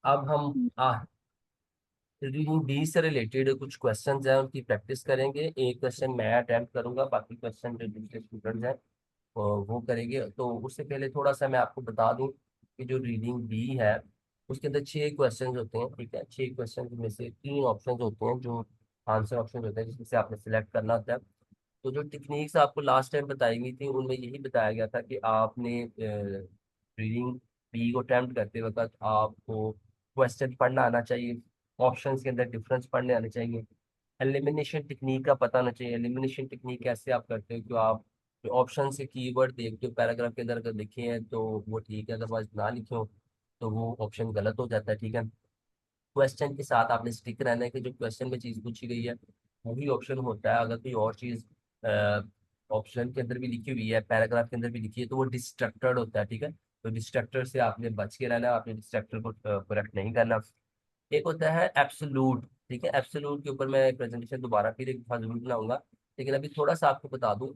अब हम reading B से रिलेटेड कुछ क्वेश्चंस हैं, उनकी प्रैक्टिस करेंगे। एक क्वेश्चन मैं अटेम्प्ट करूंगा, बाकी क्वेश्चन जो दूसरे स्टूडेंट्स हैं वो करेंगे। तो उससे पहले थोड़ा सा मैं आपको बता दूं कि जो रीडिंग बी है उसके अंदर 6 क्वेश्चन होते हैं। ठीक है, 6 क्वेश्चन में से 3 ऑप्शन होते हैं जो आंसर ऑप्शन होते हैं, जिसमें से आपने सिलेक्ट करना होता है। तो जो टेक्निक्स आपको लास्ट टाइम बताई गई थी उनमें यही बताया गया था कि आपने रीडिंग बी को अटेम्प्ट करते वक्त आपको क्वेश्चन पढ़ना आना चाहिए, ऑप्शंस के अंदर डिफरेंस पढ़ने आने चाहिए, एलिमिनेशन टेक्निक का पता होना चाहिए। एलिमिनेशन टेक्निक कैसे आप करते हो कि आप जो ऑप्शन से कीवर्ड देखते हो पैराग्राफ के अंदर, अगर लिखे हैं तो वो ठीक है, अदरवाइज ना लिखे हो तो वो ऑप्शन गलत हो जाता है। ठीक है, क्वेश्चन के साथ आपने स्टिक रहना है कि जो क्वेश्चन में चीज पूछी गई है वही ऑप्शन होता है। अगर कोई और चीज ऑप्शन के अंदर भी लिखी हुई है, पैराग्राफ के अंदर भी लिखी है, तो वो डिस्ट्रक्टेड होता है। ठीक है, तो डिस्ट्रक्टर से आपने बच के रहना है, आपने डिस्ट्रक्टर को करेक्ट नहीं करना। एक होता है एब्सोल्यूट। ठीक है, एब्सोल्यूट के ऊपर मैं प्रेजेंटेशन दोबारा फिर एक दफा जरूर बनाऊंगा, लेकिन अभी थोड़ा सा आपको बता दूं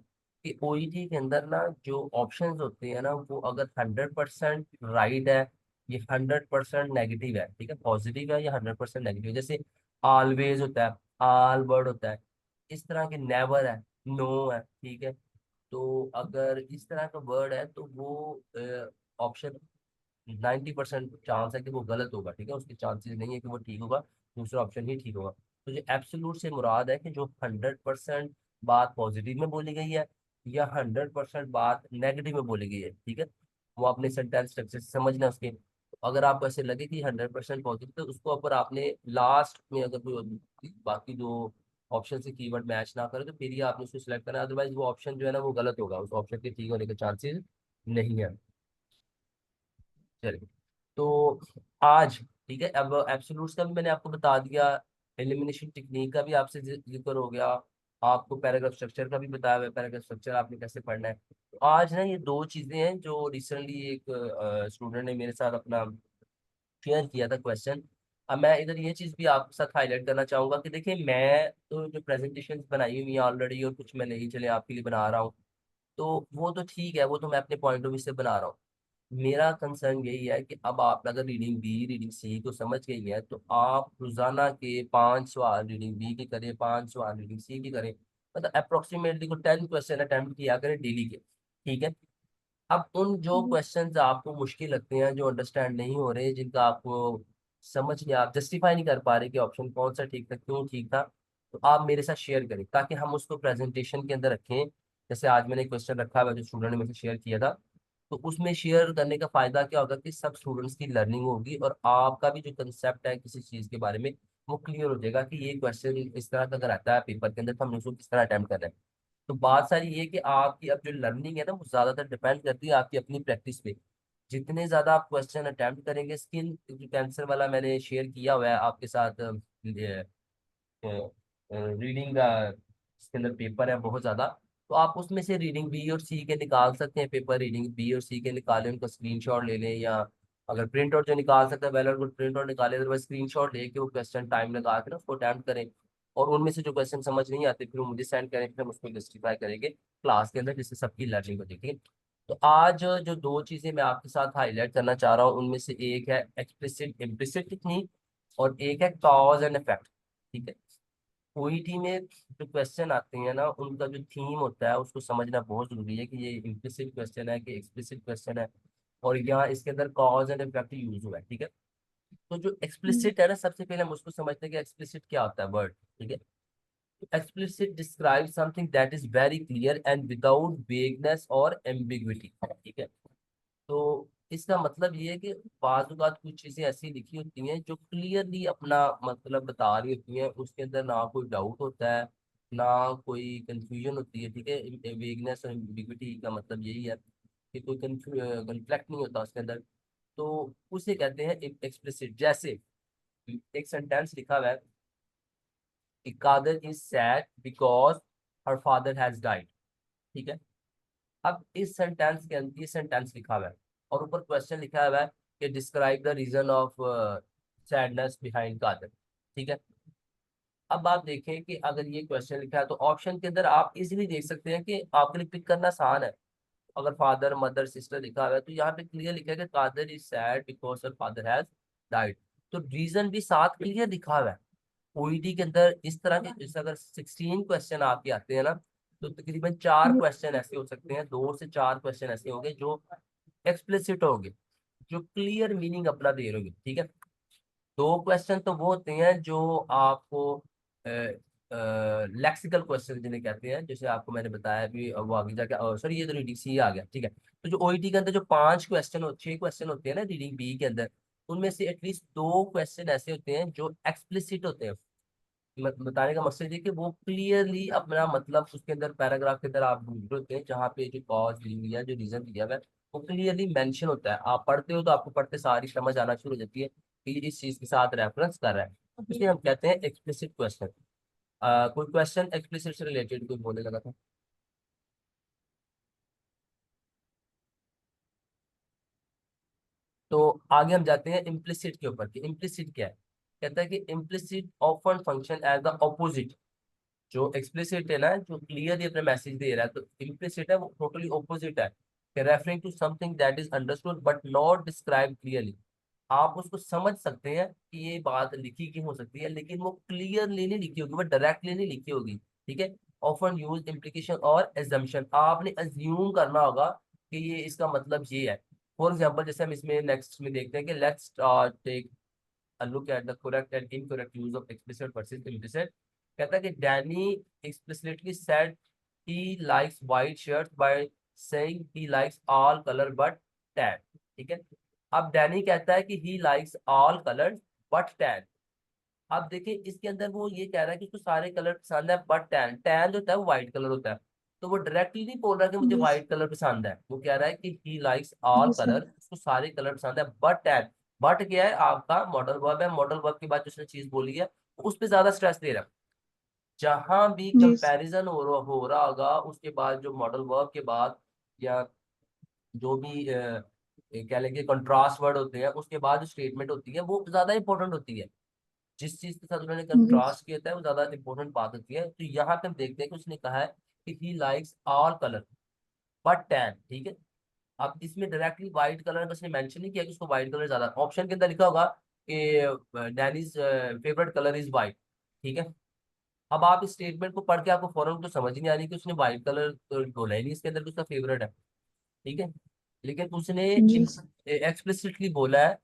कि ओईटी के अंदर ना जो ऑप्शंस होते हैं ना, वो अगर 100% राइट है, ये 100% नेगेटिव है। ठीक है, पॉजिटिव है या 100% नेगेटिव है। जैसे ऑलवेज होता है, ऑल वर्ड होता है, इस तरह के नेवर है, नो है। ठीक है, तो अगर इस तरह का वर्ड है तो वो ऑप्शन 90% चांस है कि वो गलत होगा। ठीक है, उसके चांसेस नहीं है कि वो ठीक होगा, दूसरा ऑप्शन ही ठीक होगा। तो जो एब्सोल्यूट से मुराद है कि जो 100% बात पॉजिटिव में बोली गई है या 100% बात नेगेटिव में बोली गई है। ठीक है, वो अपने सेंटेंस स्ट्रक्चर से समझना उसके। तो अगर आपको ऐसे लगे कि 100% पॉजिटिव, तो उसको अगर आपने लास्ट में अगर कोई बाकी दो ऑप्शन से कीवर्ड मैच ना करे तो फिर ही आपने उसको सिलेक्ट करना, अदरवाइज वो ऑप्शन जो है ना वो गलत होगा, उस ऑप्शन के ठीक होने के चांसेस नहीं है। चलिए, तो आज ठीक है, अब एब्सोल्यूट्स का भी मैंने आपको बता दिया, एलिमिनेशन टेक्निक का भी आपसे जिक्र हो गया, आपको पैराग्राफ स्ट्रक्चर का भी बताया हुआ, पैराग्राफ स्ट्रक्चर आपने कैसे पढ़ना है। तो आज ना ये दो चीजें हैं जो रिसेंटली एक स्टूडेंट ने मेरे साथ अपना शेयर किया था क्वेश्चन। अब मैं इधर ये चीज भी आपके साथ हाईलाइट करना चाहूंगा कि देखिए, मैं तो जो प्रेजेंटेशन बनाई हुई है ऑलरेडी और कुछ मैं नहीं चले आपके लिए बना रहा हूँ, तो वो तो ठीक है, वो तो मैं अपने पॉइंट ऑफ व्यू से बना रहा हूँ। मेरा कंसर्न यही है कि अब आप अगर रीडिंग बी रीडिंग सी को समझ गई है तो आप रोजाना के 5 सवाल रीडिंग बी के करें, 5 सवाल रीडिंग सी की करें, मतलब अप्रोक्सीमेटली को 10 क्वेश्चन अटेम्प्ट किया करें डेली के। ठीक है, अब उन जो क्वेश्चंस आपको मुश्किल लगते हैं, जो अंडरस्टैंड नहीं हो रहे, जिनका आपको समझ नहीं, आप जस्टिफाई नहीं कर पा रहे कि ऑप्शन कौन सा ठीक था, क्यों ठीक था, तो आप मेरे साथ शेयर करें ताकि हम उसको प्रेजेंटेशन के अंदर रखें। जैसे आज मैंने क्वेश्चन रखा हुआ जो स्टूडेंट ने मेरे से शेयर किया था, तो उसमें शेयर करने का फायदा क्या होगा कि सब स्टूडेंट्स की लर्निंग होगी और आपका भी जो कंसेप्ट है किसी चीज के बारे में वो क्लियर हो जाएगा कि ये क्वेश्चन इस तरह का अगर आता है पेपर के अंदर तो हमने उसको किस तरह अटेम्प्ट करना है। तो बात सारी ये कि आपकी अब जो लर्निंग है ना वो ज्यादातर डिपेंड करती है आपकी अपनी प्रैक्टिस पे। जितने ज्यादा आप क्वेश्चन अटेम्प्ट करेंगे, स्किल जो कैंसर वाला मैंने शेयर किया हुआ है आपके साथ, रीडिंग का इसके अंदर पेपर है बहुत ज्यादा, तो आप उसमें से रीडिंग बी और सी के निकाल सकते हैं पेपर, रीडिंग बी और सी के निकालें, उनका स्क्रीनशॉट ले लें, या अगर प्रिंट आउट जो निकाल सकते हैं वेल और गुड, प्रिंट आउट निकालें, अदरवाइज स्क्रीनशॉट लेके वो क्वेश्चन टाइम लगा के ना उसको अटेम्प्ट करें। और उनमें से जो क्वेश्चन समझ नहीं आते फिर वो मुझे सेंड करें, फिर हम उसको जस्टिफाई करेंगे क्लास के अंदर, जिससे सबकी लर्निंग हो जाएगी। तो आज जो दो चीजें मैं आपके साथ हाईलाइट करना चाह रहा हूँ उनमें से एक है एक्सप्लिसिट इम्प्लिसिट टेक्निक और एक है कॉज एंड इफेक्ट। ठीक है, ओईटी में जो क्वेश्चन आते हैं ना उनका जो थीम होता है उसको समझना बहुत जरूरी है कि ये इम्प्लिसिट क्वेश्चन है कि एक्सप्लिसिट क्वेश्चन है, और यहाँ इसके अंदर कॉज एंड इफेक्ट यूज हुआ है। ठीक है, तो जो एक्सप्लिसिट है ना, सबसे पहले हम उसको समझते हैं कि एक्सप्लिसिट क्या होता है वर्ड। ठीक है, explicit describe something that is very clear and without vagueness और एम्बिग्विटी। ठीक है, तो इसका मतलब ये है कि बाज़ औक़ात कुछ चीजें ऐसी लिखी होती हैं जो क्लियरली अपना मतलब बता रही होती हैं, उसके अंदर ना कोई डाउट होता है ना कोई कंफ्यूजन होती है। ठीक है, वेगनेस और एम्बिग्विटी का मतलब यही है कि कोई कन्फ्लिक्ट नहीं होता उसके अंदर, तो उसे कहते हैं एक्सप्लिसिट। जैसे एक सेंटेंस लिखा हुआ है कि Kadar is sad because her father has died. ठीक है, अब इस सेंटेंस के अंदर ये सेंटेंस लिखा हुआ है और ऊपर क्वेश्चन लिखा हुआ है कि describe the reason of sadness behind Kadar. ठीक है, अब आप देखें कि अगर ये क्वेश्चन लिखा है तो ऑप्शन के अंदर आप इजीली देख सकते हैं कि आपके लिए पिक करना आसान है। अगर फादर मदर सिस्टर लिखा हुआ है तो यहाँ पे क्लियर लिखा है कि Kadar is sad because her father has died. तो रीजन भी साथ क्लियर लिखा हुआ है। ओईटी के अंदर इस तरह के, जैसे अगर 16 क्वेश्चन आपके आते हैं ना, तो तकरीबन 4 क्वेश्चन ऐसे हो सकते हैं, 2 से 4 क्वेश्चन ऐसे होंगे जो एक्सप्लिसिट होंगे, जो क्लियर मीनिंग अपना दे रहे होंगे, ठीक है। 2 क्वेश्चन तो वो होते हैं जो आपको लेक्सिकल क्वेश्चन जिन्हें कहते हैं, जैसे आपको मैंने बताया अभी, वो आगे जाके, सॉरी ये तो रीडिंग सी आ गया, ठीक है। तो जो ओईटी के अंदर जो 6 क्वेश्चन होते हैं ना रीडिंग बी के अंदर, उनमें से एटलीस्ट 2 क्वेश्चन ऐसे होते हैं जो एक्सप्लिसिट होते हैं। बताने का मकसद ये कि वो क्लियरली अपना मतलब उसके अंदर पैराग्राफ के अंदर आप ढूंढ रहे होते हैं, जहाँ पे जो कॉज दी हुई है, जो रीजन दिया हुआ है, वो क्लियरली मेंशन होता है। आप पढ़ते हो तो आपको पढ़ते सारी समझ आना शुरू हो जाती है कि ये इस चीज के साथ रेफरेंस कर रहा है, इसलिए हम कहते हैं एक्सप्लिसिट क्वेश्चन। कोई क्वेश्चन एक्सप्लिसिट से रिलेटेड कोई बोलने लगा था? तो आगे हम जाते हैं इम्प्लिसिट के ऊपर कि इम्प्लिसिट क्या है। कहता है कि implicit often function as the opposite. जो एक्सप्लिसिट है ना, जो क्लियरली अपने मैसेज दे रहा है, तो इम्प्लिसिट है वो टोटली ऑपोजिट है, referring to something that is understood but not describe clearly. आप उसको समझ सकते हैं कि ये बात लिखी की हो सकती है, लेकिन वो क्लियरली नहीं लिखी होगी, वो डायरेक्टली नहीं लिखी होगी, ठीक है। ऑफन यूज इम्प्लीकेशन और एजम्पशन, आपने अज्यूम करना होगा कि ये इसका मतलब ये है। फॉर एग्जाम्पल जैसे हम इसमें नेक्स्ट में देखते हैं कि let's take a look at the correct and incorrect use of explicit versus implicit। कहता है कि Danny explicitly said he likes white shirts by saying he likes all color but tan, ठीक है। अब डैनी कहता है कि he likes all colors but tan। अब देखिए इसके अंदर वो ये कह रहा है कि उसको सारे कलर पसंद है बट टैन, टैन जो होता है वो व्हाइट कलर होता है। तो वो डायरेक्टली नहीं बोल रहा कि मुझे जी व्हाइट कलर पसंद है, वो कह रहा है कि ही लाइक्स ऑल जी सर। कलर, उसको सारे कलर पसंद है बट टैन। बट क्या है, आपका मॉडल वर्ब है, मॉडल वर्ब के बाद जो उसने चीज बोली है उस पर ज्यादा स्ट्रेस दे रहा है। जहां भी जी कंपैरिजन हो रहा होगा उसके बाद जो मॉडल वर्ब के बाद, या जो भी कह लेंगे कंट्रास्ट वर्ड होते हैं उसके बाद जो स्टेटमेंट होती है वो ज्यादा इंपॉर्टेंट होती है। जिस चीज के साथ उन्होंने जी कंट्रास्ट किया था वो ज्यादा इंपॉर्टेंट बात होती है। तो यहाँ पे हम देखते हैं कि उसने कहा है कि he likes all colour but tan, ठीक है। अब इसमें डायरेक्टली व्हाइट कलर बस ने मेंशन नहीं किया कि उसको व्हाइट कलर ज्यादा, ऑप्शन के अंदर लिखा होगा कि Danny's favourite colour is white, ठीक है। अब आप इस स्टेटमेंट को पढ़ के आपको फौरन तो समझ ही नहीं आ रही कि उसने व्हाइट कलर बोला ही नहीं इसके अंदर कि उसका फेवरेट है, ठीक है। लेकिन उसने जी एक्सप्लिसिटली बोला है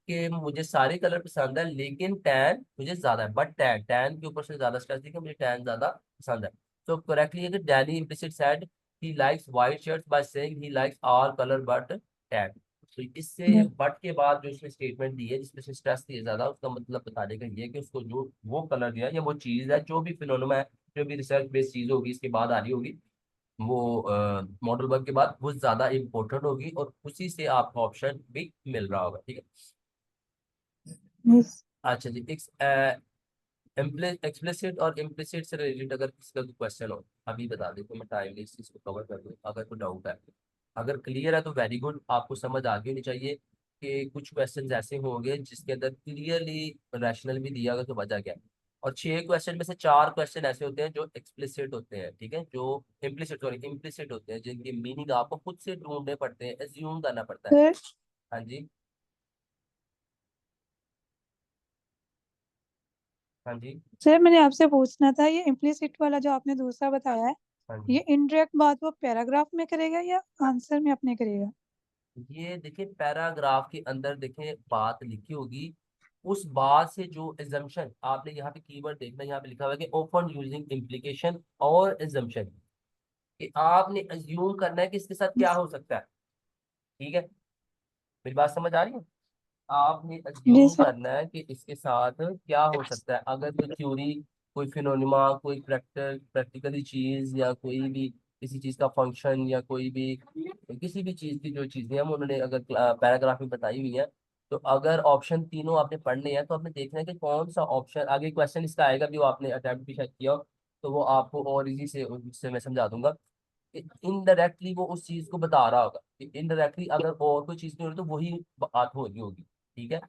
कि मुझे सारे कलर पसंद है लेकिन टैन मुझे ज्यादा है, बट टैन, टैन के ऊपर से ज्यादा स्ट्रेस दी कि मुझे टैन ज्यादा पसंद है। तो करेक्टली है कि Danny implicit said he likes white shirts by saying he likes all colour but tan. तो इससे बट के बाद जो उसने स्टेटमेंट दी है जिसमें से स्ट्रेस दिया ज्यादा, उसका मतलब बताने का ये है कि उसको जो वो कलर दिया या वो चीज है, जो भी फिनोमेना है, जो भी रिसर्च बेस्ड चीज होगी इसके बाद आ रही होगी, वो मॉडल वर्क के बाद वो ज्यादा इंपॉर्टेंट होगी और उसी से आपको ऑप्शन भी मिल रहा होगा, ठीक है। यस अच्छा जी, एक्सप्लिसिट और इम्प्लिसिट से रिलेटेड अगर किसी का क्वेश्चन हो अभी बता दें तो मैं टाइमली इस चीज को कवर कर दूँ, अगर कोई डाउट है। अगर क्लियर है तो वेरी गुड, आपको समझ आ गई होनी चाहिए कि कुछ क्वेश्चन ऐसे होंगे जिसके अंदर क्लियरली रैशनल भी दिया होगा कि वजह क्या है। और 6 क्वेश्चन में से 4 क्वेश्चन ऐसे होते हैं जो एक्सप्लिसिट होते हैं, ठीक है, जो इम्प्लिसिट सॉरी इम्प्लिसिट होते हैं, जिनकी मीनिंग आपको खुद से ढूंढने पड़ते हैं, एज्यूम करना पड़ता है। सर। हाँ जी। हाँ जी। सर मैंने आपसे पूछना था, ये इम्प्लिसिट वाला जो आपने दूसरा बताया है, हाँ ये जी। इनडायरेक्ट बात वो पैराग्राफ में करेगा या आंसर में अपने करेगा? ये देखिए पैराग्राफ के अंदर देखिए बात लिखी होगी, उस बात से जो एजम्पशन आपने यहाँ पे कीवर्ड देखना, यहाँ पे लिखा हुआ है कि ओपन यूजिंग इम्प्लीकेशन और एजम्पशन, कि आपने अज्यूम करना है कि इसके साथ क्या हो सकता है, ठीक है। मेरी बात समझ आ रही है? आपने जी अज्यूम सर। करना है कि इसके साथ क्या हो सकता है, अगर कोई थ्योरी, कोई फिनोनिमा, कोई प्रैक्टिकली चीज, या कोई भी किसी चीज का फंक्शन, या कोई भी किसी भी चीज की जो चीजें हम उन्होंने अगर पैराग्राफ में बताई हुई है, तो अगर ऑप्शन तीनों आपने पढ़ने हैं तो आपने देखना है कि कौन सा ऑप्शन, आगे क्वेश्चन इसका आएगा भी, वो आपने अटेम्प्ट भी शायद किया हो, तो वो आपको और इजी से उससे मैं समझा दूंगा। इनडायरेक्टली वो उस चीज को बता रहा होगा कि इनडायरेक्टली अगर और कोई चीज नहीं हो रही तो वही बात हो रही होगी, ठीक है।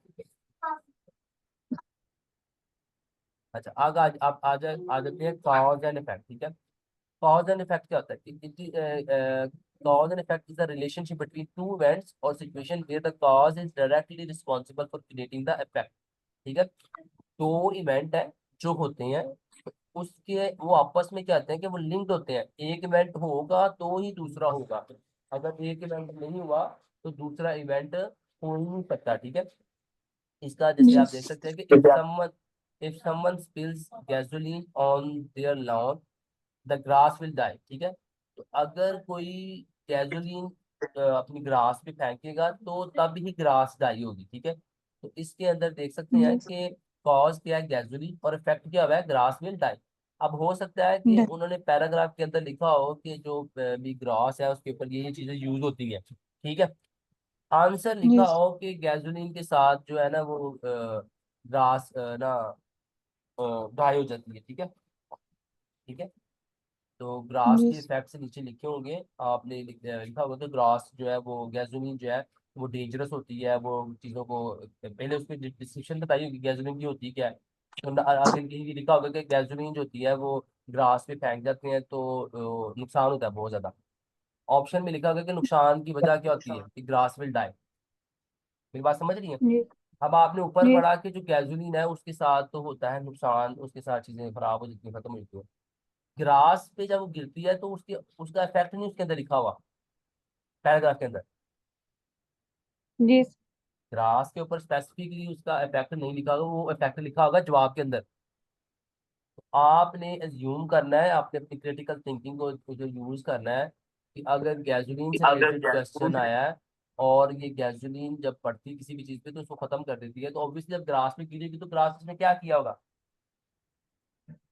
अच्छा आगे आप आ जाते हैं कॉज एंड इफेक्ट, ठीक है। कॉज एंड इफेक्ट क्या होता है? Cause and effect is the relationship between two events और situation where the cause is directly responsible for creating the effect. ठीक है। दो इवेंट है जो होते हैं, उसके वो आपस में क्या होते हैं कि वो लिंक्ड होते हैं। एक इवेंट होगा तो ही दूसरा होगा, अगर एक इवेंट नहीं हुआ तो दूसरा इवेंट हो ही नहीं सकता। ठीक है। इसका जैसे जी। आप देख सकते हैं कि if someone spills gasoline on their lawn the grass will die. ठीक है। तो अगर कोई गैसोलीन अपनी ग्रास पे फेंकेगा तो तब ही ग्रास डाई होगी। ठीक है। तो इसके अंदर देख सकते हैं जी। कि कॉज क्या है गैसोलीन, और इफेक्ट क्या हुआ है ग्रास विल डाई। अब हो सकता है कि उन्होंने पैराग्राफ के अंदर लिखा हो कि जो भी ग्रास है उसके ऊपर ये चीजें यूज होती है। ठीक है। आंसर जी। लिखा हो कि गैसोलीन के साथ जो है ना वो ग्रास ना डाई हो जाती है। ठीक है। ठीक है। तो ग्रास जी। के इफेक्ट से नीचे लिखे होंगे, आपने लिखा होगा कि ग्रास जो है वो गैसोलीन जो है वो डेंजरस होती है, वो चीज़ों को पहले उसकी डिस्क्रिप्शन बताई होगी गैसोलीन की होती क्या है। तो आगे कहीं भी लिखा होगा कि गैसोलीन जो होती है वो ग्रास पे फेंक जाते हैं तो नुकसान होता है बहुत ज्यादा। ऑप्शन में लिखा होगा कि नुकसान की वजह क्या होती है कि ग्रास विल डाई। मेरी बात समझ रही है। जी। अब आपने ऊपर जी। पढ़ा कि जो गैसोलीन है उसके साथ तो होता है नुकसान, उसके साथ चीजें खराब हो जाती है, खत्म हो जाती है। ग्रास पे जब वो गिरती है तो उसके उसका इफेक्ट नहीं उसके अंदर लिखा हुआ पैराग्राफ के अंदर। जी। ग्रास के ऊपर स्पेसिफिकली उसका इफेक्ट नहीं लिखा होगा, वो इफेक्ट लिखा होगा जवाब के अंदर। तो आपने एज्यूम करना है, आपने अपनी क्रिटिकल थिंकिंग को जो यूज करना है कि अगर गैसोलीन से अगर रिलेटेड क्वेश्चन गैसोलीन आया है और ये गैसोलीन जब पड़ती है किसी भी चीज पे तो उसको खत्म कर देती है, तो ऑब्वियसली जब ग्रास पे गिरेगी तो ग्रास ने क्या किया होगा,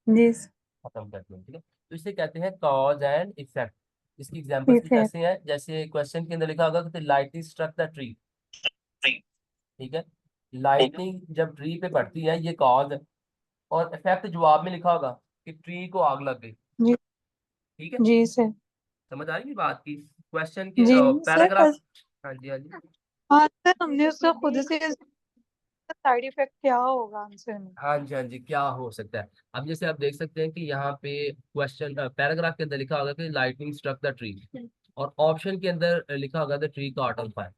जी। खत्म कर दिया। ठीक है। तो इसे कहते हैं कॉज एंड इफेक्ट। इसकी एग्जांपल्स कुछ इफेक्ट। ऐसे हैं जैसे क्वेश्चन के अंदर लिखा होगा कि लाइटनिंग स्ट्रक द ट्री। ठीक है। लाइटनिंग जब ट्री पे पड़ती है ये कॉज है, और इफेक्ट जवाब में लिखा होगा कि ट्री को आग लग गई। जी। ठीक है। जी सर। समझ आ रही है बात की क्वेश्चन के जी सर पैराग्राफ। हाँ जी हाँ जी। हाँ सर, हमने उसका खुद से साइड इफेक्ट क्या होगा आंसर में। हाँ जी हाँ जी, क्या हो सकता है। अब जैसे आप देख सकते हैं कि यहाँ पे क्वेश्चन पैराग्राफ के अंदर लिखा होगा कि लाइटनिंग स्ट्रक द ट्री, और ऑप्शन के अंदर लिखा होगा the tree caught on fire।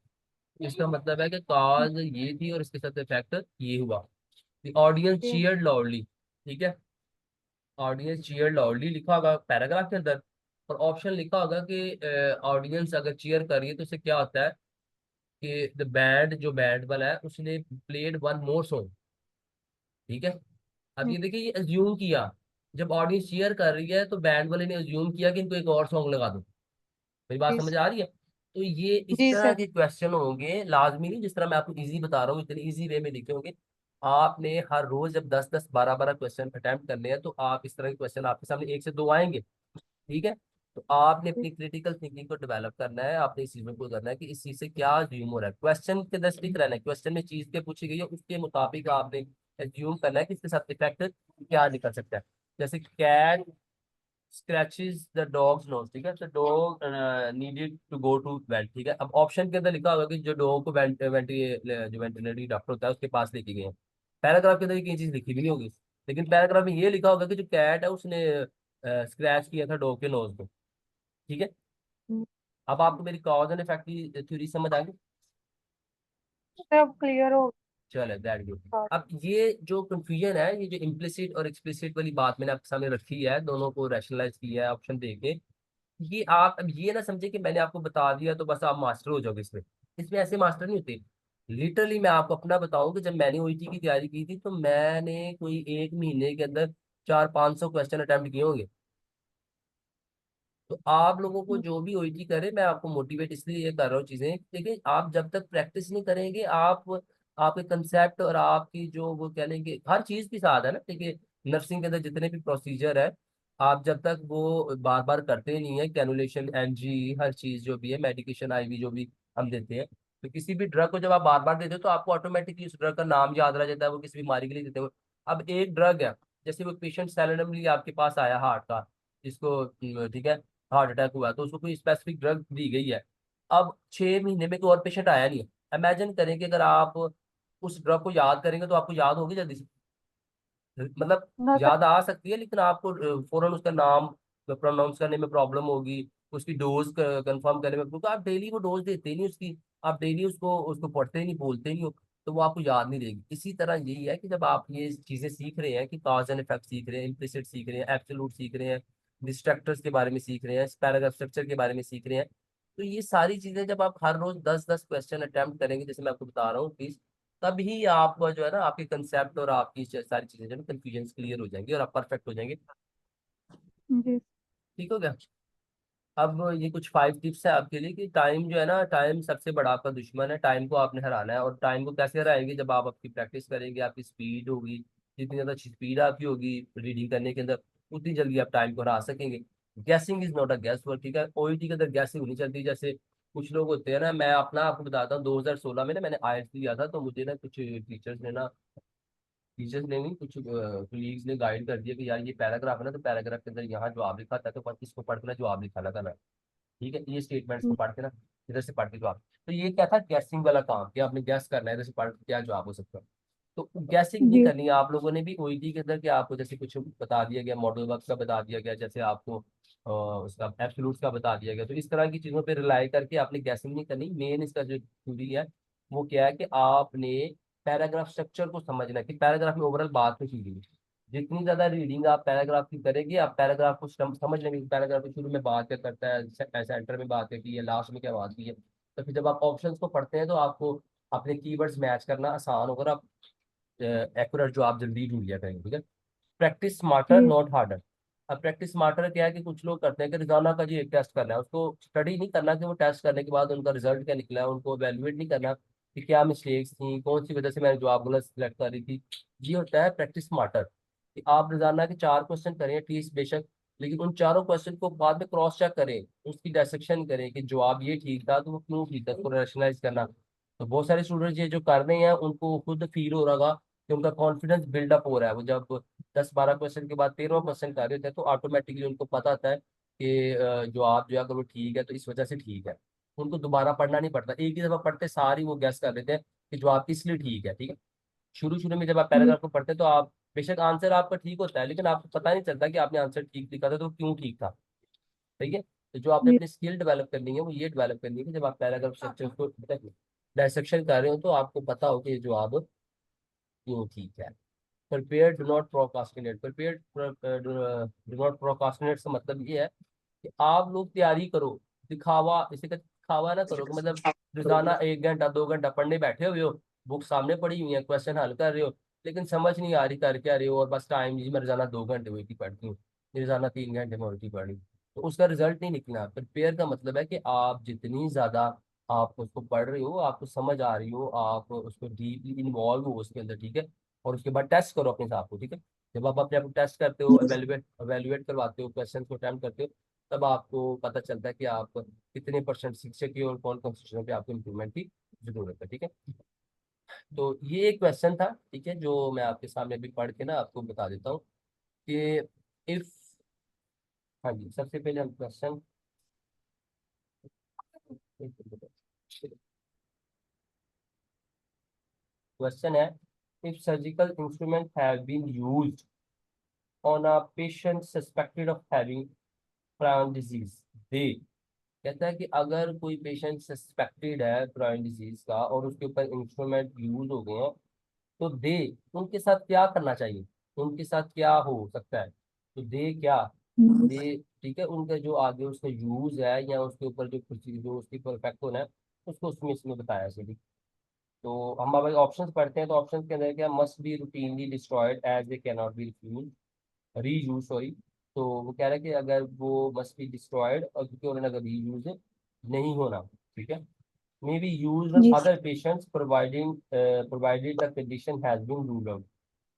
इसका मतलब है कि कॉज ये थी और इसके साथ इफेक्ट ये हुआ। द ऑडियंस जी। Cheered loudly. ठीक है। ऑडियंस चीयर लाउडली लिखा होगा पैराग्राफ के अंदर, और ऑप्शन लिखा होगा कि ऑडियंस अगर चीयर कर रही है तो उससे क्या होता है कि द बैंड जो बैंड वाला है उसने प्लेड वन मोर सॉन्ग। ठीक है। अब ये देखिए ये अज्यूम किया, जब ऑडियंस चीयर कर रही है तो बैंड वाले ने अज्यूम किया कि इनको एक और सॉन्ग लगा दो। मेरी बात जी। समझ आ रही है। तो ये इस जी तरह सर। के क्वेश्चन होंगे, लाजमी नहीं जिस तरह मैं आपको इजी बता रहा हूँ इतने इजी वे में लिखे होंगे। आपने हर रोज जब 10-10 12-12 क्वेश्चन अटेम्प्ट करने हैं तो आप इस तरह के क्वेश्चन आपके सामने एक से दो आएंगे। ठीक है। तो आपने अपनी क्रिटिकल थिंकिंग को डेवलप करना है, आपने इस चीज को करना है कि इस चीज से क्या अज्यूम हो रहा है, क्वेश्चन के अंदर स्टिक रहना है, क्वेश्चन में चीज के पूछी गई है उसके मुताबिक आपने अज्यूम करना है कि इसके साथ इफेक्ट क्या निकल सकता है। जैसे cat scratches the dog's nose. ठीक है। तो dog needed to go to vent. ठीक है। अब ऑप्शन के अंदर लिखा होगा कि जो डॉग को जो वेटरनरी डॉक्टर होता है उसके पास लेके गए हैं। पैराग्राफ के अंदर ये चीज लिखी भी नहीं होगी, लेकिन पैराग्राफ में ये लिखा होगा कि जो कैट है उसने स्क्रैच किया था डॉग के नोज को। ठीक है। अब आपको मेरी कॉज एंड इफेक्ट की थ्योरी समझ आ गई। सब क्लियर हो चलो दैट गुड। गया। अब ये जो कंफ्यूजन है, ये जो इम्प्लिसिट और एक्सप्लिसिट वाली बात मैंने आपके सामने रखी है, दोनों को रैशनलाइज किया है ऑप्शन दे के, ये आप अब ये ना समझे कि मैंने आपको बता दिया तो बस आप मास्टर हो जाओगे इसमें। इसमें ऐसे मास्टर नहीं होते। लिटरली मैं आपको अपना बताऊं कि जब मैंने ओईटी की तैयारी की थी तो मैंने कोई एक महीने के अंदर 400-500 क्वेश्चन अटेम्प्ट किए होंगे। तो आप लोगों को जो भी ओईटी करे, मैं आपको मोटिवेट इसलिए ये कर रहा हूँ चीजें, देखिए आप जब तक प्रैक्टिस नहीं करेंगे आप आपके कंसेप्ट और आपकी जो वो कह लेंगे हर चीज के साथ है ना। देखिए नर्सिंग के अंदर जितने भी प्रोसीजर है, आप जब तक वो बार बार करते नहीं है, कैनुलेशन एनजी हर चीज जो भी है, मेडिकेशन आईवी जो भी हम देते हैं, तो किसी भी ड्रग को जब आप बार बार देते हो तो आपको ऑटोमेटिकली उस ड्रग का नाम याद रह जाता है, वो किसी बीमारी के लिए देते हो। अब एक ड्रग है, जैसे वो पेशेंट सैलेंडमली आपके पास आया हार्ट का, जिसको ठीक है हार्ट अटैक हुआ, तो उसको कोई स्पेसिफिक ड्रग दी गई है। अब 6 महीने में कोई और पेशेंट आया नहीं है। इमेजिन करें कि अगर आप उस ड्रग को याद करेंगे तो आपको याद होगी जल्दी से, मतलब ना सर। याद आ सकती है, लेकिन आपको फौरन उसका नाम प्रोनाउंस करने में प्रॉब्लम होगी, उसकी डोज कंफर्म करने में, क्योंकि आप डेली वो डोज देते नहीं उसकी, आप डेली उसको उसको पढ़ते नहीं बोलते नहीं हो। तो वो आपको याद नहीं रहेगी। इसी तरह यही है कि जब आप ये चीजें सीख रहे हैं कि कॉज एंड इफेक्ट सीख रहे हैं, इम्प्लिसिट सीख रहे हैं, एब्सोल्यूट सीख रहे हैं, डिस्ट्रक्टर्स के बारे में सीख रहे हैं, पैराग्राफ स्ट्रक्चर के बारे में सीख रहे हैं, तो ये सारी चीजें जब आप हर रोज 10-10 क्वेश्चन अटेम्प्ट करेंगे, जैसे मैं आपको बता रहा हूँ प्लीज, तभी आपको जो है ना आपके कंसेप्ट और आपकी सारी चीजें जो है कंफ्यूजन क्लियर हो जाएंगी और आप परफेक्ट हो जाएंगे। जी। ठीक हो गया। अब ये कुछ 5 टिप्स है आपके लिए कि टाइम जो है ना, टाइम सबसे बड़ा आपका दुश्मन है। टाइम को आपने हराना है, और टाइम को कैसे हराएंगे, जब आप आपकी प्रैक्टिस करेंगे, आपकी स्पीड होगी, जितनी ज्यादा अच्छी स्पीड आपकी होगी रीडिंग करने के अंदर, उतनी जल्दी आप टाइम को हरा सकेंगे। Guessing is not a gas work, ठीक है। ओईटी के अंदर गैसिंग नहीं चलती। जैसे कुछ लोग होते हैं ना, मैं अपना आपको बताता हूँ, 2016 में ना मैंने आईएलटीएस दिया था, तो मुझे ना कुछ टीचर्स ने नहीं, कुछ कलीग्स ने गाइड कर दिया कि यार ये पैराग्राफ है ना, तो पैराग्राफ के अंदर यहाँ जवाब लिखा था, तो इसको पढ़ के ना जवाब लिखा था मैं। ठीक है, ये स्टेटमेंट्स को पढ़ के ना, इधर से पढ़ के जवाब। तो ये क्या था, गैसिंग वाला काम, कि आपने गैस करना है इधर से पढ़ के क्या जवाब हो सकता है। तो गैसिंग नहीं जी। करनी है आप लोगों ने भी ओईटी के अंदर, कि आपको जैसे कुछ बता दिया गया, मॉडल वर्क का बता दिया गया, जैसे आपको उसका एब्सोल्यूट का बता दिया गया, तो इस तरह की चीजों पे रिलाई करके आपने गैसिंग नहीं करनी। मेन इसका जो थ्योरी है वो क्या है कि आपने पैराग्राफ स्ट्रक्चर को समझना है कि पैराग्राफ में ओवरऑल बात तो की गई। जितनी ज्यादा रीडिंग आप पैराग्राफ की करेंगे, आप पैराग्राफ को समझ लेंगे, पैराग्राफ के शुरू में बात क्या करता है, सेंटर में बात क्या की है, लास्ट में क्या बात की है। तो फिर जब आप ऑप्शंस को पढ़ते हैं तो आपको अपने कीवर्ड्स मैच करना आसान होगा, और आप एक्यूरेट जवाब जल्दी ढूंढ लिया करेंगे। ठीक है। प्रैक्टिस स्मार्टर जी। Not harder. अब प्रैक्टिस स्मार्टर क्या है कि कुछ लोग करते हैं कि रोजाना का जो एक टेस्ट करना है, उसको स्टडी नहीं करना कि वो टेस्ट करने के बाद उनका रिजल्ट क्या निकला है, उनको एवेल्युएट नहीं करना कि क्या मिस्टेक्स थी, कौन सी वजह से मैंने जवाब गलत सिलेक्ट कर रही थी। ये होता है प्रैक्टिस स्मार्टर, कि आप रोजाना के 4 क्वेश्चन करें एटलीस्ट बेशक, लेकिन उन चारों क्वेश्चन को बाद में क्रॉस चेक करें, उसकी डायसेक्शन करें कि जवाब ये ठीक था तो वो क्यों ठीक था, उसको रैशनलाइज करना। तो बहुत सारे स्टूडेंट्स ये जो कर रहे हैं उनको खुद फील हो रहा होगा कि उनका कॉन्फिडेंस बिल्डअप हो रहा है। वो जब 10-12 क्वेश्चन के बाद 13वां क्वेश्चन कर रहे थे, तो ऑटोमेटिकली उनको पता था कि जवाब जो है अगर वो ठीक है तो इस वजह से ठीक है। उनको दोबारा पढ़ना नहीं पड़ता, एक ही दफा पढ़ते सारी वो गैस कर लेते हैं कि जवाब इसलिए ठीक है। ठीक है। शुरू शुरू में जब आप जी। पैराग्राफ को पढ़ते हैं तो आप बेशक आंसर आपका ठीक होता है, लेकिन आपको पता नहीं चलता कि आपने आंसर ठीक लिखा था तो क्यों ठीक था। ठीक है। तो जो आपने जी। अपनी स्किल डेवलप करनी है वो ये डेवलप करनी है कि जब आप पैराग्राफ स्ट्रक्चर को डायसेक्शन कर रहे हो तो आपको पता हो कि ये जवाब क्यों ठीक है। Prepare do not procrastinate. Prepare do not procrastinate का मतलब ये है कि आप लोग तैयारी करो, दिखावा, इसे का दिखावा ना करो कि मतलब रोजाना 1 घंटा 2 घंटा पढ़ने बैठे हुए हो, बुक सामने पड़ी हुई है, क्वेश्चन हल कर रहे हो, लेकिन समझ नहीं आ रही कर क्या रहे हो, और बस टाइम जी मैं रोजाना 2 घंटे वही पढ़ती हूँ, रोजाना 3 घंटे में उल्टी पढ़ी, तो उसका रिजल्ट नहीं निकलना। प्रिपेयर का मतलब है कि आप जितनी ज्यादा आप उसको पढ़ रहे हो, आपको समझ आ रही हो, आप उसको डीपली इन्वॉल्व हो उसके अंदर। ठीक है। और उसके बाद टेस्ट करो अपने आप को। ठीक है। जब आप अपने आप को टेस्ट करते हो, एवेलुएट एवेलुएट करवाते हो, क्वेश्चन को अटेम्प्ट करते हो, तब आपको पता चलता है कि आप कितने परसेंट शिक्षक की और कौन कौन से चीजों पे आपको इम्प्रूवमेंट की जरूरत है। ठीक है। तो ये एक क्वेश्चन था, ठीक है, जो मैं आपके सामने भी पढ़ के ना आपको बता देता हूँ कि इफ, हाँ जी, सबसे पहले हम क्वेश्चन, क्वेश्चन है, if surgical instrument have been used on a patient suspected of having prion disease, दे, कहता है कि अगर कोई पेशेंट सस्पेक्टेड है प्राउन डिजीज का और उसके ऊपर इंस्ट्रूमेंट यूज हो गए हैं, तो दे, उनके साथ क्या करना चाहिए, उनके साथ क्या हो सकता है। तो दे क्या, दे, ठीक है, उनका जो आगे उसका यूज है या उसके ऊपर जो कुछ जो उसकी परफेक्ट होना है, उसको उसमें इसमें बताया सही। तो हम अब ऑप्शंस पढ़ते हैं, तो ऑप्शंस के अंदर क्या, must be routinely destroyed as they can not be reuse, reuse sorry. तो वो कह रहा है कि अगर वो मस्ट बी डिस्ट्रॉयड, और क्योंकि उन्होंने अगर रीयूज नहीं होना। ठीक है। मे बी यूज ऑन जी। Other patients providing provided the condition has been ruled out.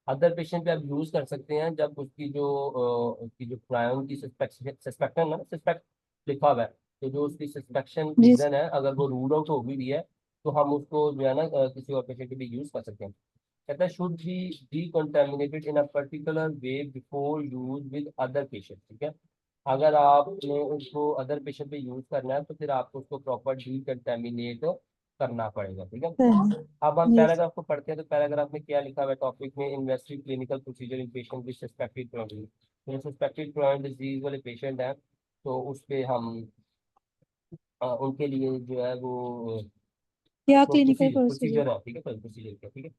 Other patient पे आप यूज कर सकते हैं जब उसकी जो प्रायन की सस्पेक्शन है, सस्पेक्ट लिखा हुआ है, तो जो उसकी सस्पेक्शन जी। रीजन है अगर वो रूल आउट हो भी है, तो हम उसको जो है ना किसी और पेशेंट पे भी यूज कर सकते हैं। कहता है should be decontaminated in a particular way before use with other patient. ठीक है। अगर आपने उसको अदर पेशेंट पे यूज करना है तो फिर आपको उसको प्रॉपर डीकंटामिनेट करना पड़ेगा। ठीक है। अब हम जी। पैराग्राफ को पढ़ते हैं, तो पैराग्राफ में क्या लिखा हुआ है टॉपिक में, investigate clinical procedure in patient with suspected chronic disease. जो सस्पेक्टेड क्रोनिक डिजीज वाले पेशेंट हैं, तो उस पे हम उनके लिए जो है वो या तो क्लिनिकल प्रोसीजर प्रोसीजर। प्रोसीजर है, ठीक है, प्रोसीजर क्या, ठीक है।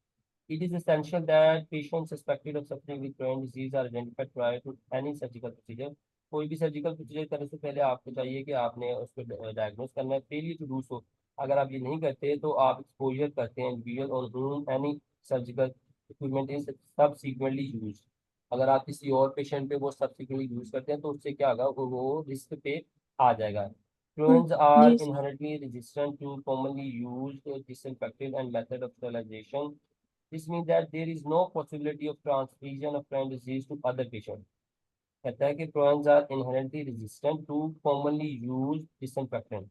It is essential that patients suspected of suffering with Crohn's disease are identified prior to any surgical procedure. कोई भी सर्जिकल प्रोसीजर करने से पहले आपको चाहिए कि आपने उसको डायग्नोज करना है। फेलियर टू डू सो, अगर आप ये नहीं करते तो आप एक्सपोजर करते हैं इंडिविजुअल और whom any surgical equipment is subsequently used। अगर आप किसी और पेशेंट पे वो सब्सिक्वेंटली यूज करते हैं तो उससे क्या होगा, वो रिस्क पे आ जाएगा। Crohn's are जी sir. inherently resistant to commonly used disinfectant and method of sterilization। This means that there is no possibility of transmission of Crohn's disease to other patients। कहता है कि Crohn's are inherently resistant to commonly used disinfectant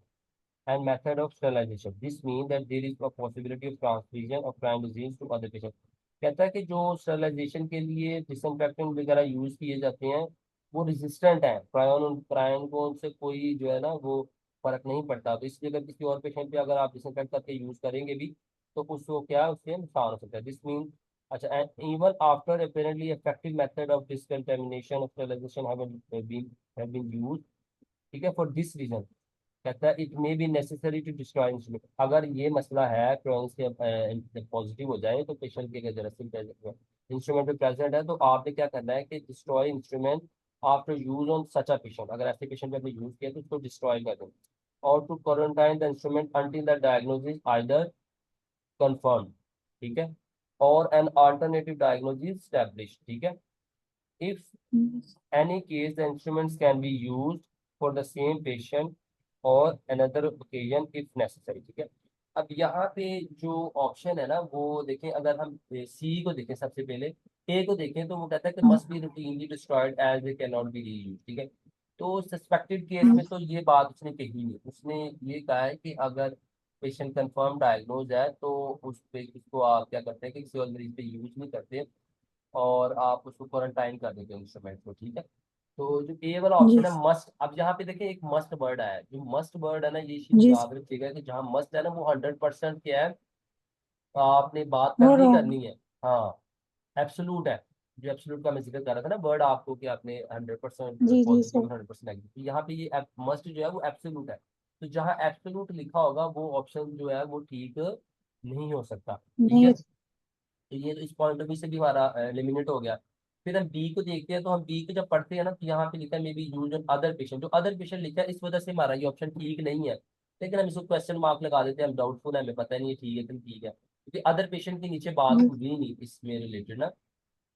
and method of sterilization। This means that there is a possibility of transmission of Crohn's disease to other patients। कहता है कि जो sterilization के लिए disinfectant वगैरह यूज किए जाते हैं वो रेजिस्टेंट है क्रायन क्रायन को, उनसे कोई जो है ना वो फर्क नहीं पड़ता। तो इसलिए अगर किसी और पेशेंट पे अगर आप डिसइंफेक्ट करके यूज करेंगे भी तो उसको क्या, उससे नुकसान हो सकता है। दिस मीन, अच्छा, and even after apparently effective method of decontamination of sterilisation have been used, ठीक है, फॉर दिस रीजन। कहता है it may be necessary to destroy instrument. अगर ये मसला है क्रॉन्स के पॉजिटिव हो जाए तो पेशेंट के जरासीम इंस्ट्रूमेंट पे प्रेजेंट है तो आपने क्या करना है कि destroy instrument after use on such a patient. अगर ऐसे पेशेंट पे आपने यूज किया तो उसको डिस्ट्रॉय कर दें। और to quarantine the instrument until the diagnosis either confirm, ठीक है, और एन अल्टरनेटिव डायग्नोसिस स्टैब्लिश, ठीक है। If any case the instruments can be used for the same patient or another occasion if necessary, ठीक है। अब यहाँ पे जो ऑप्शन है ना वो देखें, अगर हम सी को देखें सबसे पहले, ए को देखें तो वो कहता है कि must be routinely destroyed as they can not be reuse, ठीक है। तो सस्पेक्टेड केस में तो ये बात उसने कही नहीं, उसने ये कहा है कि अगर पेशेंट कंफर्म डायग्नोज है तो उस पे उसको आप क्या करते हैं कि किसी और मरीज पे यूज नहीं करते और आप उसको क्वारंटाइन कर देते हैं इंस्ट्रूमेंट को, ठीक है। तो जो ए वाला जी ऑप्शन है मस्ट, अब यहाँ पे देखिए एक मस्ट वर्ड आया है। जो मस्ट वर्ड है ना ये चीज जी याद रखिएगा कि जहाँ मस्ट है ना वो 100% क्या है, आपने बात वो करनी रॉन्ग। करनी है। हाँ, एब्सोलूट है। जो एब्सोलूट का मैं जिक्र कर रहा था ना वर्ड आपको कि आपने 100% जी जी पॉजिटिव सर। और 100% नेगेटिव, तो यहाँ पे ये मस्ट जो है वो एब्सोलूट है। तो जहाँ एब्सोलूट लिखा होगा वो ऑप्शन जो है वो ठीक नहीं हो सकता, ठीक है। नहीं। तो ये तो इस पॉइंट ऑफ व्यू से भी हमारा एलिमिनेट हो गया। फिर हम बी को देखते हैं तो हम बी को जब पढ़ते हैं ना तो यहाँ पे लिखा है may be use on other patient. जो अदर पेशेंट लिखा है इस वजह से हमारा ये ऑप्शन ठीक नहीं है, लेकिन हम इसको क्वेश्चन मार्क लगा देते हैं, हम डाउटफुल है, हमें पता नहीं है ठीक है कि ठीक है, क्योंकि अदर पेशेंट के नीचे बात हुई नहीं इसमें रिलेटेड ना।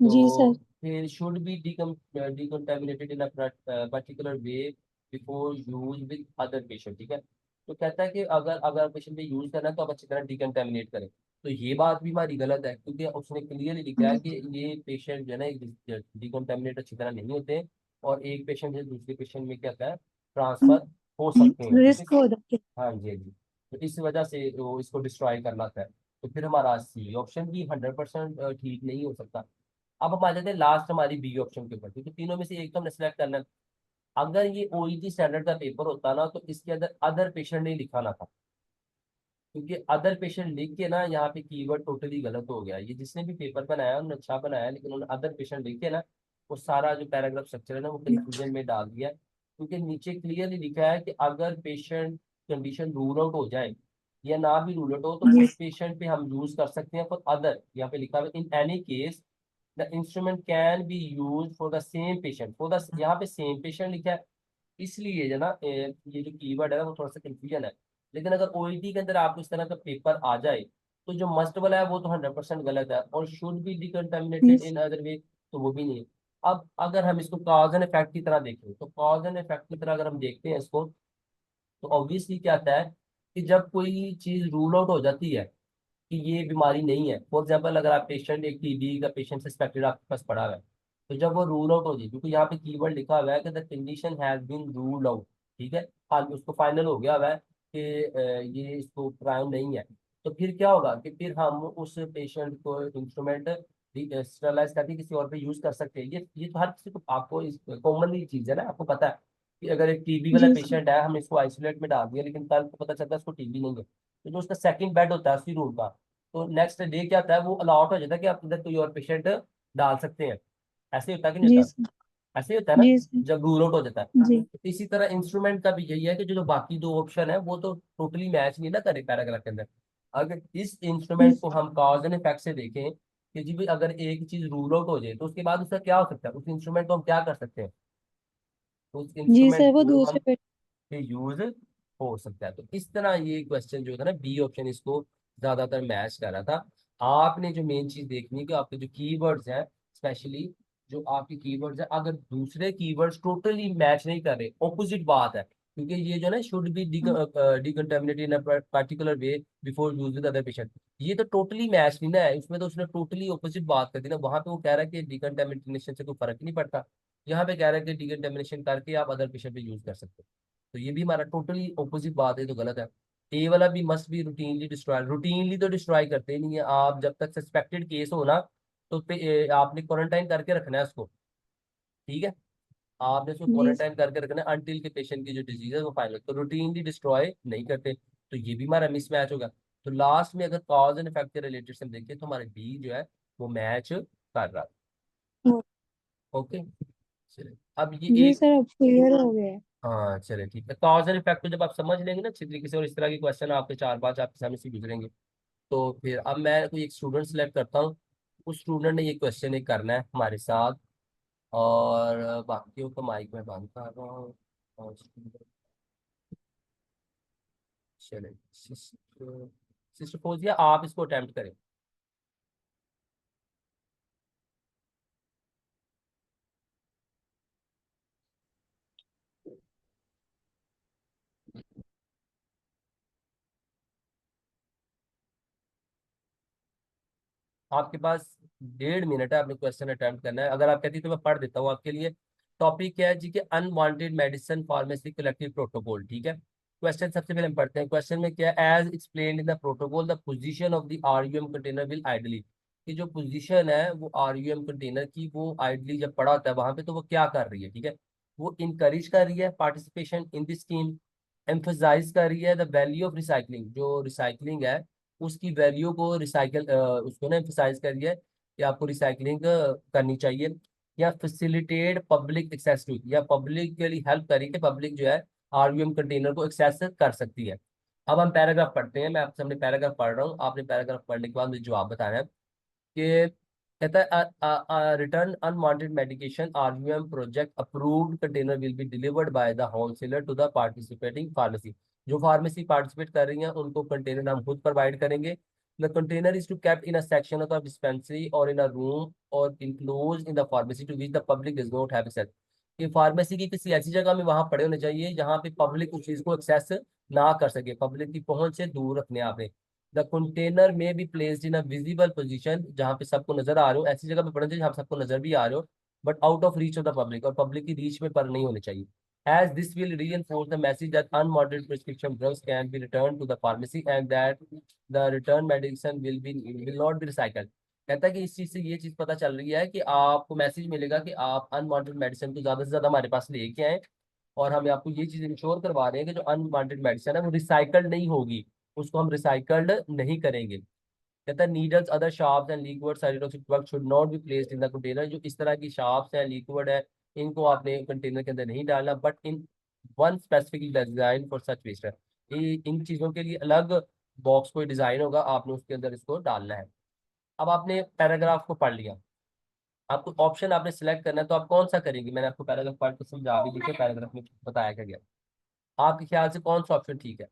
जी तो सर। फिर should be decontaminated in a particular way before use with other patient, ठीक है। तो कहता है कि अगर अगर पेशेंट पे यूज करना है तो आप अच्छी तरह डिकंटामिनेट करें। तो ये बात भी हमारी गलत है क्योंकि उसने क्लियरली लिखा है कि ये पेशेंट जो है ना डिकंटामिनेट अच्छी तरह नहीं होते और एक पेशेंट से दूसरे पेशेंट में क्या होता है, ट्रांसफर हो सकते हैं, ठीक है। रिस्क हो जाती है। हाँ जी, हाँ जी। तो इस वजह से वो इसको डिस्ट्रॉय करना था। तो फिर हमारा सी ऑप्शन भी 100% ठीक नहीं हो सकता। अब हम आ जाते हैं लास्ट हमारी बी ऑप्शन के ऊपर, क्योंकि तीनों में से एक तो हमने सेलेक्ट करना है। अगर ये ओईटी स्टैंडर्ड का पेपर होता ना तो इसके अंदर अदर पेशेंट नहीं लिखाना था, क्योंकि अदर पेशेंट लिख के ना यहाँ पे कीवर्ड टोटली गलत हो गया। ये जिसने भी पेपर बनाया उन्होंने अच्छा बनाया, लेकिन उन्होंने अदर पेशेंट लिख के ना वो सारा जो पैराग्राफ स्ट्रक्चर है ना वो कंफ्यूजन में डाल दिया। क्योंकि नीचे क्लियरली लिखा है कि अगर पेशेंट कंडीशन रूल आउट हो जाए या ना भी रूल आउट हो तो जी उस पेशेंट पे हम यूज कर सकते हैं फॉर अदर। यहाँ पे लिखा हुआ in any case the instrument can be use for the same patient, for the, यहाँ पे सेम पेशेंट लिखा है। इसलिए जो ना ये जो कीवर्ड है ना वो थोड़ा सा कंफ्यूजन है। लेकिन अगर ओईटी के अंदर आपको इस तरह का पेपर आ जाए तो जो मस्ट वाला है वो तो 100% गलत है, और शुड बी डिकंटामिनेटेड जी इन अदर वे तो वो भी नहीं है। अब अगर हम इसको कॉज एंड इफेक्ट की तरह देखें तो कॉज एंड इफेक्ट की तरह अगर हम देखते हैं इसको तो ऑब्वियसली क्या आता है कि जब कोई चीज रूल आउट हो जाती है कि ये बीमारी नहीं है, फॉर एग्जाम्पल अगर आप पेशेंट एक टीबी का पेशेंट सस्पेक्टेड आपके पास पड़ा हुआ है, तो जब वो रूल आउट हो जाए, क्योंकि यहाँ पे कीवर्ड लिखा हुआ है कि the condition has been ruled out, ठीक है, हाँ उसको फाइनल हो गया हुआ है कि ये इसको प्राइम नहीं है। तो फिर क्या होगा कि फिर हम उस पेशेंट को इंस्ट्रूमेंट स्टरलाइज करके किसी और पे यूज कर सकते हैं। ये तो हर किसी को, आपको कॉमनली चीज है ना, आपको पता है कि अगर एक टीबी वाला जी सर। पेशेंट है हमने इसको आइसोलेट में डाल दिया लेकिन कल को पता चलता है उसको टीबी नहीं है, तो जो उसका सेकंड बेड होता है उसी रूम का, तो नेक्स्ट डे क्या होता है वो अलाउट हो जाता है कि आप इधर कोई और पेशेंट डाल सकते हैं। ऐसे ही होता है कि नहीं जी होता, सर। ऐसे ही होता है ना, जी सर। जब रूल आउट हो जाता है। जी तो इसी तरह इंस्ट्रूमेंट का भी यही है कि जो जो बाकी दो ऑप्शन है वो तो टोटली मैच नहीं ना करे पैराग्राफ के अंदर। अगर इस इंस्ट्रूमेंट को हम कॉज एंड इफेक्ट से देखें कि जी भाई अगर एक चीज रूल आउट हो जाए तो उसके बाद उसका क्या हो सकता है, उस इंस्ट्रूमेंट को हम क्या कर सकते हैं, उस जी इंस्ट्रूमेंट सर, वो को हम दूसरे पे। यूज हो सकता है। तो इस तरह ये क्वेश्चन जो था ना, बी ऑप्शन इसको ज्यादातर मैच कर रहा था। आपने जो मेन चीज देखनी है कि आपके जो कीवर्ड्स हैं, स्पेशली जो आपके कीवर्ड्स हैं, अगर दूसरे कीवर्ड्स टोटली मैच नहीं कर रहे, ऑपोजिट बात है, क्योंकि ये जो ना should be decontaminated in a particular way before use with other patient, ये तो टोटली मैच नहीं ना है, उसमें तो उसने टोटली ऑपोजिट बात कर दी ना। वहां पे वो कह रहा है कि डिकंटामिनेशन से कोई फर्क ही नहीं पड़ता, यहाँ पे कह रहा है कि डिकंटामिनेशन करके आप अदर पेशेंट पे यूज कर सकते हो। तो ये भी हमारा टोटली ऑपोजिट बात है, तो गलत है। ए वाला भी must be routinely destroy, routinely तो डिस्ट्रॉय करते ही नहीं है आप, जब तक सस्पेक्टेड केस हो ना तो आपने क्वारंटाइन करके रखना है उसको, ठीक है, आपने उसको जी क्वारंटाइन करके रखना है अनटिल के पेशेंट की जो डिजीज है वो फाइनल, तो रूटीनली डिस्ट्रॉय नहीं करते। तो ये भी हमारा मिसमैच होगा। तो लास्ट में अगर कॉज एंड इफेक्ट के रिलेटेड से हम देखें तो हमारे बी जो है वो मैच कर रहा है। ओके, चलिए अब ये जी एक, सर, अब क्लियर हो गया है। हाँ चले ठीक है, कॉज एंड इफेक्ट को जब आप समझ लेंगे ना अच्छी तरीके से, और इस तरह के क्वेश्चन आपके चार पांच आपके सामने से गुजरेंगे, तो फिर अब मैं कोई एक स्टूडेंट सेलेक्ट करता हूँ, उस स्टूडेंट ने ये क्वेश्चन एक करना है हमारे साथ, और बाकियों को माइक में बंद कर रहा हूँ। और चले सिस्टर, सिस्टर फौजिया आप इसको अटेम्प्ट करें। आपके पास 1.5 मिनट है, आपने क्वेश्चन अटेम्प्ट करना है। अगर आप कहती तो मैं पढ़ देता हूँ आपके लिए। टॉपिक क्या है जी कि unwanted medicine pharmacy collective protocol, ठीक है। क्वेश्चन सबसे पहले हम पढ़ते हैं, क्वेश्चन में क्या है, as explained in the protocol the position of the RUM container will ideally, कि जो पोजीशन है वो आरयूएम कंटेनर की, वो आइडली जब पड़ा होता है वहां पे तो वो क्या कर रही है, ठीक है। वो इंकरेज कर रही है participation in this scheme, emphasize कर रही है द वैल्यू ऑफ रिसाइकलिंग, जो रिसाइकलिंग है उसकी वैल्यू को रिसाइकल उसको ना एम्फोसाइज कर रही है कि आपको रिसाइकलिंग करनी चाहिए, या फैसिलिटेट पब्लिक एक्सेस टू, या पब्लिक के लिए हेल्प करी कि पब्लिक जो है आरयूएम कंटेनर को एक्सेस कर सकती है। अब हम पैराग्राफ पढ़ते हैं, मैं आपके सामने पैराग्राफ पढ़ रहा हूँ, आपने पैराग्राफ पढ़ने के बाद मुझे जवाब बताना है। कि कहता है return unwanted medication RUM project approved container will be delivered by the wholesaler to the participating pharmacy, जो फार्मेसी पार्टिसिपेट कर रही हैं उनको कंटेनर हम खुद प्रोवाइड करेंगे। The container is to kept in a section of the dispensary or in a room or enclosed in the pharmacy to which the public does not have access, कि pharmacy की किसी ऐसी जगह में वहां पड़े होने चाहिए जहां पे पब्लिक उस चीज को एक्सेस ना कर सके, पब्लिक की पहुंच से दूर रखने आपने। द कंटेनर में be placed in a visible position, जहाँ पे सबको नजर आ रहे हो, ऐसी जगह पे पड़ना चाहिए जहाँ पे सबको नजर भी आ रहे हो, but out of reach of the public, और पब्लिक की रीच में पर नहीं होने चाहिए। As this will reinforce the message that unwanted prescription drugs can be returned to the pharmacy and that the return medicine will not be recycled। कहता है कि इस चीज से ये चीज पता चल रही है कि आपको मैसेज मिलेगा कि आप अनवांटेड मेडिसिन को ज्यादा से ज्यादा हमारे पास लेके आए, और हम आपको ये चीज इंश्योर करवा रहे हैं कि जो अनवांटेड मेडिसिन है वो रिसाइकल्ड नहीं होगी, उसको हम रिसाइकल्ड नहीं करेंगे। कहता है needles other sharps and liquid cytotoxic drug should not be placed in the container, जो इस तरह की शार्प्स हैं लिक्विड है इनको आपने कंटेनर के अंदर नहीं डालना, but in one specific design for such waste है, इन चीजों के लिए अलग बॉक्स कोई डिजाइन होगा, आपने उसके अंदर इसको डालना है। अब आपने पैराग्राफ को पढ़ लिया, आपको ऑप्शन आपने सिलेक्ट करना है, तो आप कौन सा करेंगे, मैंने आपको पैराग्राफ पढ़ के समझा भी दी, पैराग्राफ में बताया क्या गया, आपके ख्याल से कौन सा ऑप्शन ठीक है।